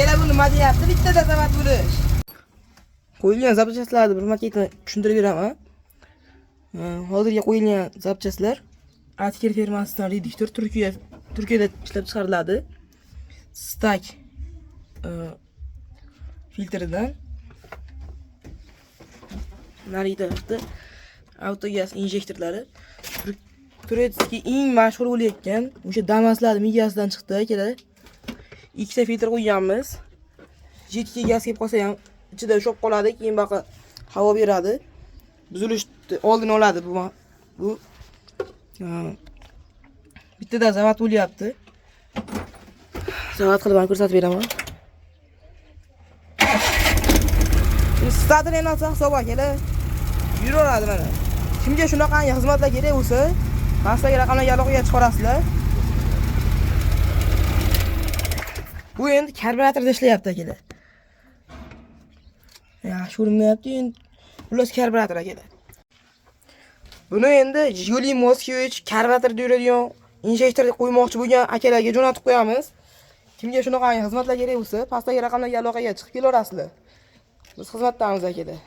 Akela bu nima deyapti? Bittada zavat bo'lish. Qo'yilgan zapchastlarni bir marta tushuntirib beraman. Hozirga qo'yilgan zapchastlar Atker firmasidan reduktor Turkiyada ishlab chiqariladi. Stak filtridan nari tarafda avtogaz injektorlari. Turetskiy eng mashhur bo'layotgan o'sha Damaslar migasidan chiqdi kelar. Ikkita filtr qo'yganmiz. Jiddiy gaz kelib qolsa ham ichida ushlab qoladi, keyin baqa havo beradi. Buzilishni oldini oladi bu. Bittada zavat bo'lyapti. Zavat qilib ko'rsatib beraman. Startini olsa hisobga kelar. Yuraveradi mana. Kimga shunaqangi xizmatlar kerak bo'lsa, pastdagi raqamlarga aloqaga chiqarasizlar. Bu endi karburatorda ishlayapti akalar. Yaxshi ko'rinmayapti endi. Xullas karburator akalar. Buni endi Jiguli Moskvich karburatorda yuradigan injektor qo'ymoqchi bo'lgan akalarga jo'natib qo'yamiz. Kimga shunaqangi xizmatlar kerak bo'lsa, pastdagi raqamlarga aloqaga chiqib kelaverasizlar. Biz xizmatdamiz akalar.